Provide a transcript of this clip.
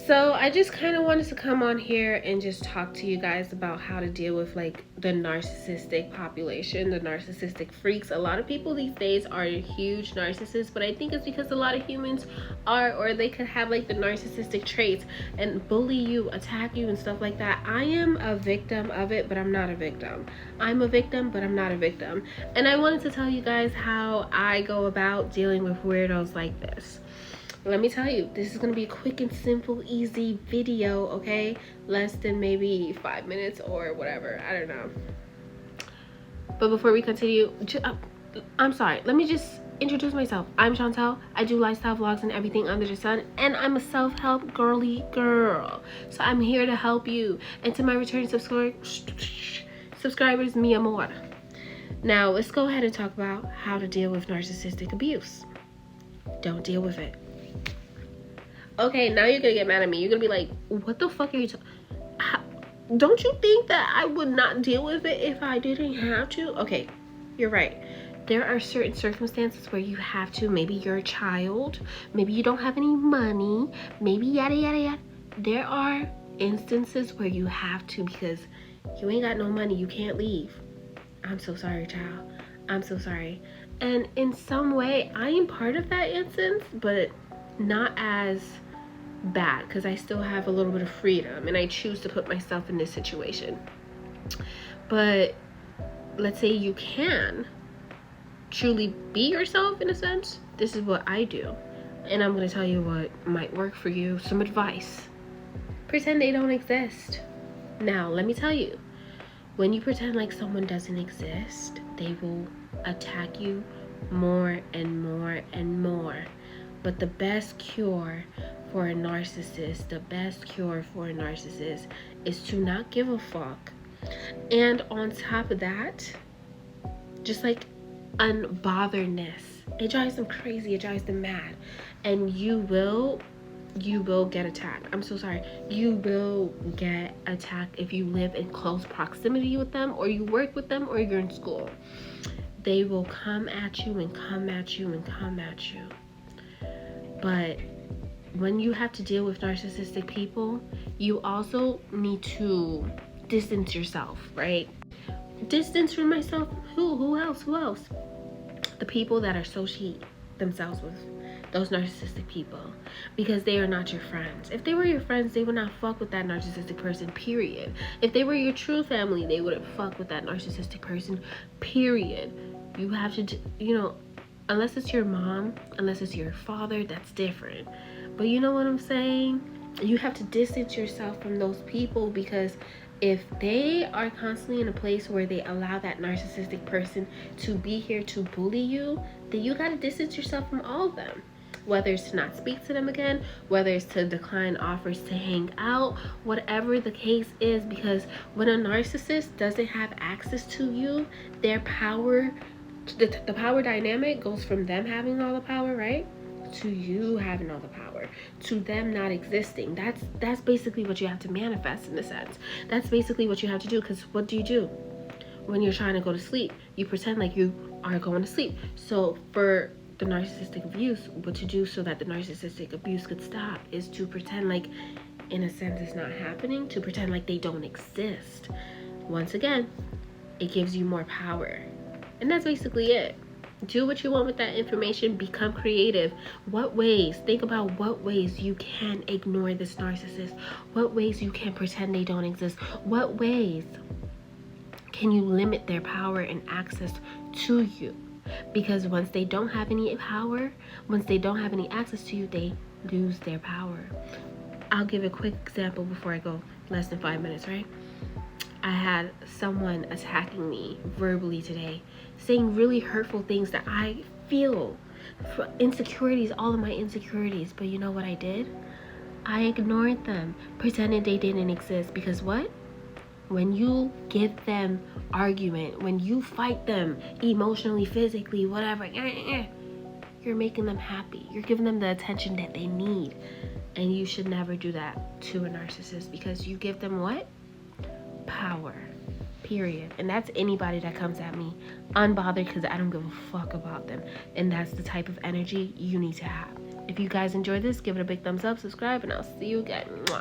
So I just kind of wanted to come on here and just talk to you guys about how to deal with like the narcissistic population, the narcissistic freaks. A lot of people these days are huge narcissists, but I think it's because a lot of humans are, or they could have like the narcissistic traits and bully you, attack you and stuff like that. I am a victim of it, but I'm not a victim. I'm a victim, but I'm not a victim. And I wanted to tell you guys how I go about dealing with weirdos like this. Let me tell you, this is going to be a quick and simple, easy video, okay? Less than maybe 5 minutes or whatever. I don't know. But before we continue, I'm sorry. Let me just introduce myself. I'm Chantel. I do lifestyle vlogs and everything under the sun. And I'm a self-help girly girl. So I'm here to help you. And to my returning subscribers, mi amor. Now, let's go ahead and talk about how to deal with narcissistic abuse. Don't deal with it. Okay, now you're gonna get mad at me. You're gonna be like, what the fuck are you don't you think that I would not deal with it if I didn't have to? Okay, you're right. There are certain circumstances where you have to. Maybe you're a child. Maybe you don't have any money. Maybe yada, yada, yada. There are instances where you have to because you ain't got no money. You can't leave. I'm so sorry, child. I'm so sorry. And in some way, I am part of that instance, but not as bad because I still have a little bit of freedom and I choose to put myself in this situation. But let's say you can truly be yourself in a sense. This is what I do, and I'm going to tell you what might work for you. Some advice. Pretend they don't exist. Now let me tell you, when you pretend like someone doesn't exist, they will attack you more and more and more. But the best cure for a narcissist, is to not give a fuck. And on top of that, just like unbotheredness. It drives them crazy, it drives them mad. And you will get attacked. I'm so sorry. You will get attacked if you live in close proximity with them, or you work with them, or you're in school. They will come at you and come at you and come at you. But when you have to deal with narcissistic people, you also need to distance yourself, right? Distance from myself. Who else? The people that associate themselves with those narcissistic people, because they are not your friends. If they were your friends, they would not fuck with that narcissistic person, period. If they were your true family, they wouldn't fuck with that narcissistic person, period. You have to, unless it's your mom, unless it's your father, that's different. But you know what I'm saying? You have to distance yourself from those people, because if they are constantly in a place where they allow that narcissistic person to be here to bully you, then you gotta distance yourself from all of them. Whether it's to not speak to them again, whether it's to decline offers to hang out, whatever the case is, because when a narcissist doesn't have access to you, their power, the power dynamic goes from them having all the power, right, to you having all the power, to them not existing. That's basically what you have to manifest, in a sense. That's basically what you have to do, because what do you do when you're trying to go to sleep? You pretend like you are going to sleep. So for the narcissistic abuse, what to do so that the narcissistic abuse could stop is to pretend like, in a sense, it's not happening, to pretend like they don't exist. Once again, it gives you more power. And that's basically it. Do what you want with that information. Become creative. What ways? Think about what ways you can ignore this narcissist. What ways you can pretend they don't exist. What ways can you limit their power and access to you? Because once they don't have any power, once they don't have any access to you, they lose their power. I'll give a quick example before I go less than 5 minutes, right? I had someone attacking me verbally today, saying really hurtful things that I feel, insecurities, all of my insecurities. But you know what I did? I ignored them, pretending they didn't exist. Because what? When you give them argument, when you fight them emotionally, physically, whatever, you're making them happy. You're giving them the attention that they need. And you should never do that to a narcissist, because you give them what? Power, period. And that's anybody that comes at me unbothered, because I don't give a fuck about them. And that's the type of energy you need to have. If you guys enjoyed this, give it a big thumbs up, subscribe, and I'll see you again. Mwah.